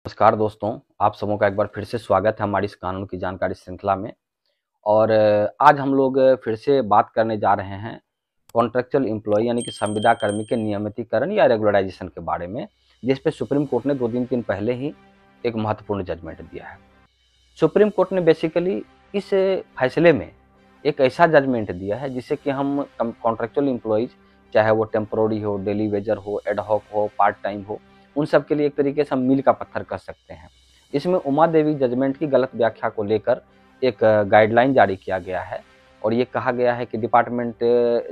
नमस्कार दोस्तों, आप सबों का एक बार फिर से स्वागत है हमारी इस कानून की जानकारी श्रृंखला में। और आज हम लोग फिर से बात करने जा रहे हैं कॉन्ट्रेक्चुअल एम्प्लॉय यानी कि संविदा कर्मी के नियमितीकरण या रेगुलराइजेशन के बारे में, जिस पे सुप्रीम कोर्ट ने 2-3 दिन पहले ही एक महत्वपूर्ण जजमेंट दिया है। सुप्रीम कोर्ट ने बेसिकली इस फैसले में एक ऐसा जजमेंट दिया है जिससे कि हम कॉन्ट्रेक्चुअल एम्प्लॉयज़, चाहे वो टेम्पोररी हो, डेली वेजर हो, एडहॉक हो, पार्ट टाइम हो, उन सब के लिए एक तरीके से हम मील का पत्थर कह सकते हैं। इसमें उमा देवी जजमेंट की गलत व्याख्या को लेकर एक गाइडलाइन जारी किया गया है और ये कहा गया है कि डिपार्टमेंट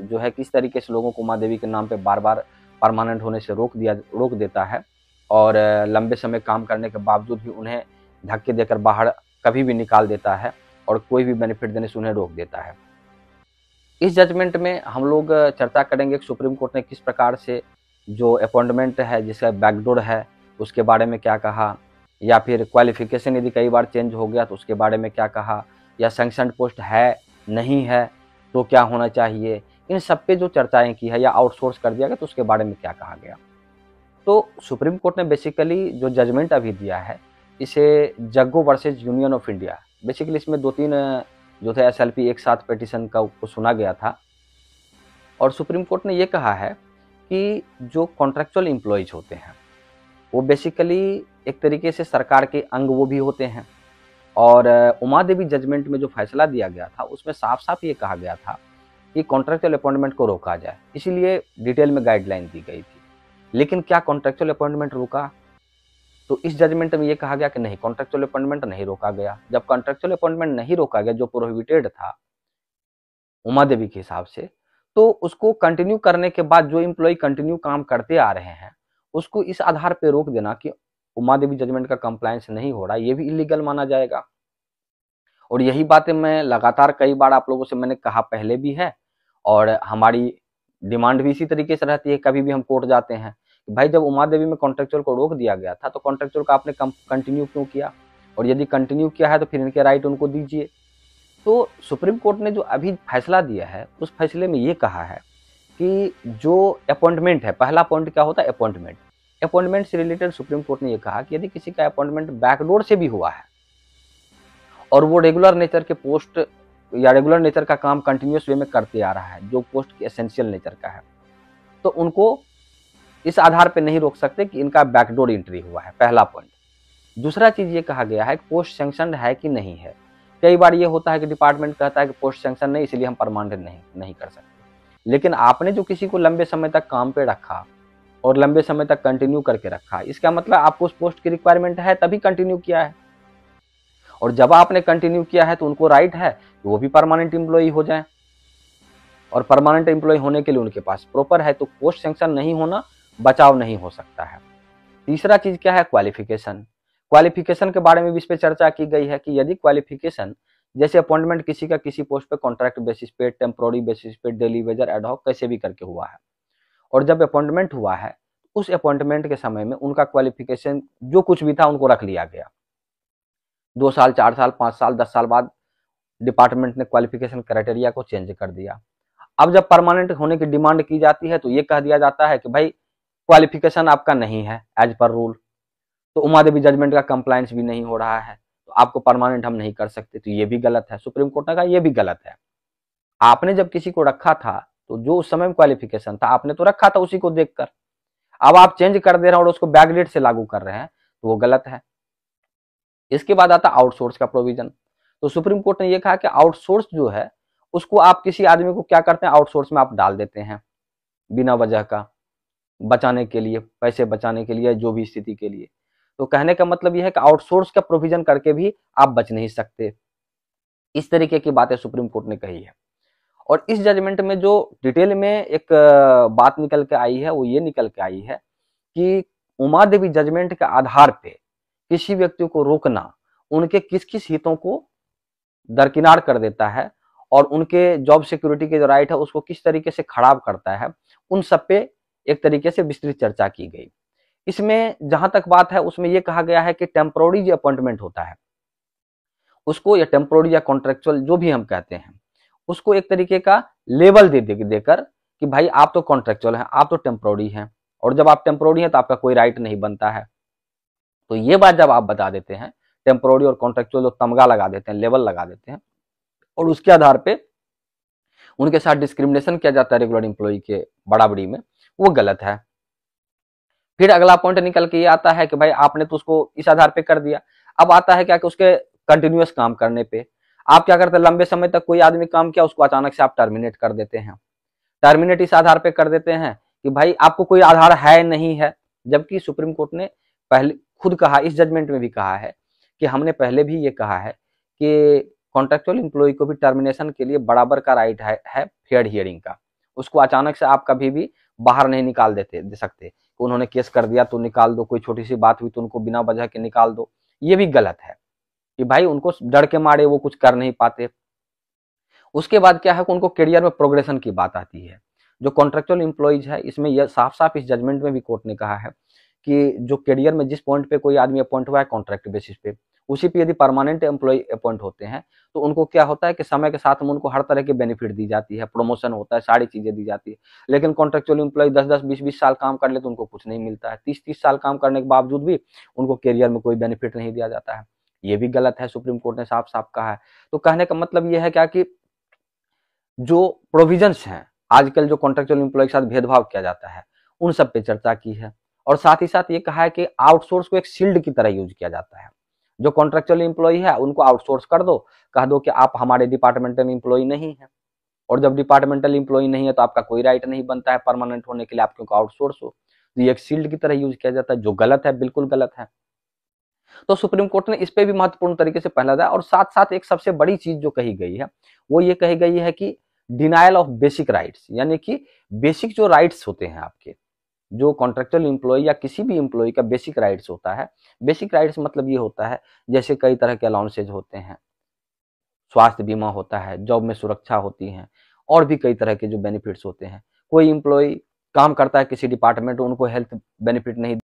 जो है किस तरीके से लोगों को उमा देवी के नाम पे बार-बार परमानेंट होने से रोक देता है और लंबे समय काम करने के बावजूद भी उन्हें धक्के देकर बाहर कभी भी निकाल देता है और कोई भी बेनिफिट देने से उन्हें रोक देता है। इस जजमेंट में हम लोग चर्चा करेंगे कि सुप्रीम कोर्ट ने किस प्रकार से जो अपॉइंटमेंट है जिसका बैकडोर है उसके बारे में क्या कहा, या फिर क्वालिफिकेशन यदि कई बार चेंज हो गया तो उसके बारे में क्या कहा, या सैंक्शनड पोस्ट है नहीं है तो क्या होना चाहिए, इन सब पे जो चर्चाएं की है, या आउटसोर्स कर दिया गया तो उसके बारे में क्या कहा गया। तो सुप्रीम कोर्ट ने बेसिकली जो जजमेंट अभी दिया है इसे Jaggo versus union of India, basically इसमें 2-3 जो थे एसएलपी एक साथ पिटीशन को सुना गया था और सुप्रीम कोर्ट ने ये कहा है कि जो कॉन्ट्रेक्चुअल एम्प्लॉयज होते हैं वो बेसिकली एक तरीके से सरकार के अंग वो भी होते हैं। और उमा देवी जजमेंट में जो फैसला दिया गया था उसमें साफ साफ ये कहा गया था कि कॉन्ट्रेक्चुअल अपॉइंटमेंट को रोका जाए, इसीलिए डिटेल में गाइडलाइन दी गई थी। लेकिन क्या कॉन्ट्रेक्चुअल अपॉइंटमेंट रोका? तो इस जजमेंट में ये कहा गया कि नहीं, कॉन्ट्रेक्चुअल अपॉइंटमेंट नहीं रोका गया। जब कॉन्ट्रेक्चुअल अपॉइंटमेंट नहीं रोका गया, जो प्रोहिबिटेड था उमा देवी के हिसाब से, तो उसको कंटिन्यू करने के बाद जो एम्प्लॉय कंटिन्यू काम करते आ रहे हैं उसको इस आधार पे रोक देना कि उमा देवी जजमेंट का कंप्लायंस नहीं हो रहा, ये भी इलीगल माना जाएगा। और यही बातें मैं लगातार कई बार आप लोगों से मैंने कहा पहले भी है और हमारी डिमांड भी इसी तरीके से रहती है। कभी भी हम कोर्ट जाते हैं कि भाई जब उमा देवी में कॉन्ट्रेक्चुअल को रोक दिया गया था तो कॉन्ट्रेक्चुअल का आपने कंटिन्यू क्यों किया, और यदि कंटिन्यू किया है तो फिर इनके राइट उनको दीजिए। तो सुप्रीम कोर्ट ने जो अभी फैसला दिया है उस फैसले में ये कहा है कि जो अपॉइंटमेंट है, पहला पॉइंट क्या होता है, अपॉइंटमेंट। अपॉइंटमेंट से रिलेटेड सुप्रीम कोर्ट ने ये कहा कि यदि किसी का अपॉइंटमेंट बैकडोर से भी हुआ है और वो रेगुलर नेचर के पोस्ट या रेगुलर नेचर का काम कंटिन्यूस वे में करते आ रहा है जो पोस्ट एसेंशियल नेचर का है, तो उनको इस आधार पे नहीं रोक सकते कि इनका बैकडोर एंट्री हुआ है, पहला पॉइंट। दूसरा चीज ये कहा गया है कि पोस्ट सैंक्शनड है कि नहीं है। कई बार ये होता है कि डिपार्टमेंट कहता है कि पोस्ट सैंक्शन नहीं, इसलिए हम परमानेंट नहीं कर सकते। लेकिन आपने जो किसी को लंबे समय तक काम पे रखा और लंबे समय तक कंटिन्यू करके रखा, इसका मतलब आपको उस पोस्ट की रिक्वायरमेंट है तभी कंटिन्यू किया है। और जब आपने कंटिन्यू किया है तो उनको राइट है कि वो भी परमानेंट एम्प्लॉई हो जाए, और परमानेंट एम्प्लॉय होने के लिए उनके पास प्रॉपर है, तो पोस्ट सैंक्शन नहीं होना बचाव नहीं हो सकता है। तीसरा चीज क्या है, क्वालिफिकेशन। क्वालिफिकेशन के बारे में भी इस पे चर्चा की गई है कि यदि क्वालिफिकेशन, जैसे अपॉइंटमेंट किसी का किसी पोस्ट पे कॉन्ट्रैक्ट बेसिस पे, टेम्पोररी बेसिस पे, डेली वेजर, एडहॉक कैसे भी करके हुआ है, और जब अपॉइंटमेंट हुआ है उस अपॉइंटमेंट के समय में उनका क्वालिफिकेशन जो कुछ भी था उनको रख लिया गया। 2 साल, 4 साल, 5 साल, 10 साल बाद डिपार्टमेंट ने क्वालिफिकेशन क्राइटेरिया को चेंज कर दिया। अब जब परमानेंट होने की डिमांड की जाती है तो ये कह दिया जाता है कि भाई क्वालिफिकेशन आपका नहीं है एज पर रूल, तो उमा देवी जजमेंट का कंप्लायंस भी नहीं हो रहा है, तो आपको परमानेंट हम नहीं कर सकते। तो ये भी गलत है, सुप्रीम कोर्ट ने कहा ये भी गलत है। आपने जब किसी को रखा था तो जो उस समय में क्वालिफिकेशन था आपने तो रखा था उसी को देखकर, अब आप चेंज कर दे रहे हैं और उसको बैकडेट से लागू कर रहे हैं तो वो गलत है। इसके बाद आता आउटसोर्स का प्रोविजन। तो सुप्रीम कोर्ट ने यह कहा कि आउटसोर्स जो है उसको आप किसी आदमी को क्या करते हैं, आउटसोर्स में आप डाल देते हैं बिना वजह का, बचाने के लिए, पैसे बचाने के लिए, जो भी स्थिति के लिए। तो कहने का मतलब यह है कि आउटसोर्स का प्रोविजन करके भी आप बच नहीं सकते। इस तरीके की बातें सुप्रीम कोर्ट ने कही है। और इस जजमेंट में जो डिटेल में एक बात निकल के आई है वो ये निकल के आई है कि उमा देवी जजमेंट के आधार पे किसी व्यक्ति को रोकना उनके किस किस हितों को दरकिनार कर देता है और उनके जॉब सिक्योरिटी के जो राइट है उसको किस तरीके से खराब करता है, उन सब पे एक तरीके से विस्तृत चर्चा की गई। इसमें जहां तक बात है उसमें यह कहा गया है कि टेम्पोररी जो अपॉइंटमेंट होता है उसको, या टेम्पोररी या कॉन्ट्रेक्चुअल जो भी हम कहते हैं, उसको एक तरीके का लेवल देकर कि भाई आप तो कॉन्ट्रेक्चुअल हैं, आप तो टेम्पोररी हैं, और जब आप टेम्पोररी हैं तो आपका कोई राइट नहीं बनता है। तो ये बात जब आप बता देते हैं, टेम्पोररी और कॉन्ट्रेक्चुअल जो तमगा लगा देते हैं, लेवल लगा देते हैं, और उसके आधार पे उनके साथ डिस्क्रिमिनेशन किया जाता है रेगुलर एम्प्लॉय के बराबरी में, वो गलत है। फिर अगला पॉइंट निकल के ये आता है कि भाई आपने तो उसको इस आधार पे कर दिया, अब आता है क्या कि उसके कंटिन्यूअस काम करने पे आप क्या करते हैं, लंबे समय तक कोई आदमी काम किया, उसको अचानक से आप टर्मिनेट कर देते हैं। टर्मिनेट इस आधार पे कर देते हैं कि भाई आपको कोई आधार है नहीं है, जबकि सुप्रीम कोर्ट ने पहले खुद कहा, इस जजमेंट में भी कहा है कि हमने पहले भी ये कहा है कि कॉन्ट्रेक्चुअल एम्प्लॉय को भी टर्मिनेशन के लिए बराबर का राइट है फेयर हियरिंग का। उसको अचानक से आप कभी भी बाहर नहीं निकाल दे सकते, उन्होंने केस कर दिया तो निकाल दो, कोई छोटी सी बात हुई तो उनको बिना वजह के निकाल दो, ये भी गलत है कि भाई उनको डर के मारे वो कुछ कर नहीं पाते। उसके बाद क्या है कि उनको करियर में प्रोग्रेशन की बात आती है। जो कॉन्ट्रेक्चुअल एम्प्लॉइज है, इसमें यह साफ साफ इस जजमेंट में भी कोर्ट ने कहा है कि जो करियर में जिस पॉइंट पे कोई आदमी अपॉइंट हुआ है कॉन्ट्रैक्ट बेसिस पे, उसी पे यदि परमानेंट एम्प्लॉय अपॉइंट होते हैं तो उनको क्या होता है कि समय के साथ में उनको हर तरह के बेनिफिट दी जाती है, प्रमोशन होता है, सारी चीजें दी जाती है। लेकिन कॉन्ट्रेक्चुअल एम्प्लॉय 10-10, 20-20 साल काम कर ले तो उनको कुछ नहीं मिलता है, 30-30 साल काम करने के बावजूद भी उनको करियर में कोई बेनिफिट नहीं दिया जाता है, ये भी गलत है, सुप्रीम कोर्ट ने साफ साफ कहा है। तो कहने का मतलब यह है क्या कि जो प्रोविजंस हैं, आजकल जो कॉन्ट्रेक्चुअल एम्प्लॉय के साथ भेदभाव किया जाता है, उन सब पे चर्चा की है, और साथ ही साथ ये कहा है कि आउटसोर्स को एक शील्ड की तरह यूज किया जाता है। जो कॉन्ट्रेक्चुअल एम्प्लॉय है उनको आउटसोर्स कर दो, कह दो कि आप हमारे डिपार्टमेंटल एम्प्लॉय नहीं है, और जब डिपार्टमेंटल एम्प्लॉय नहीं है तो आपका कोई राइट नहीं बनता है परमानेंट होने के लिए, आप क्योंकि आउटसोर्स हो। तो ये एक शील्ड की तरह यूज किया जाता है, जो गलत है, बिल्कुल गलत है। तो सुप्रीम कोर्ट ने इस पे भी महत्वपूर्ण तरीके से पहला था, और साथ साथ एक सबसे बड़ी चीज जो कही गई है वो ये कही गई है कि डिनायल ऑफ बेसिक राइट्स, यानी कि बेसिक जो राइट्स होते हैं आपके, जो कॉन्ट्रेक्चुअल एम्प्लॉय या किसी भी एम्प्लॉय का बेसिक राइट्स होता है, बेसिक राइट्स मतलब ये होता है जैसे कई तरह के अलाउंसेज होते हैं, स्वास्थ्य बीमा होता है, जॉब में सुरक्षा होती है, और भी कई तरह के जो बेनिफिट्स होते हैं। कोई एम्प्लॉय काम करता है किसी डिपार्टमेंट, उनको हेल्थ बेनिफिट नहीं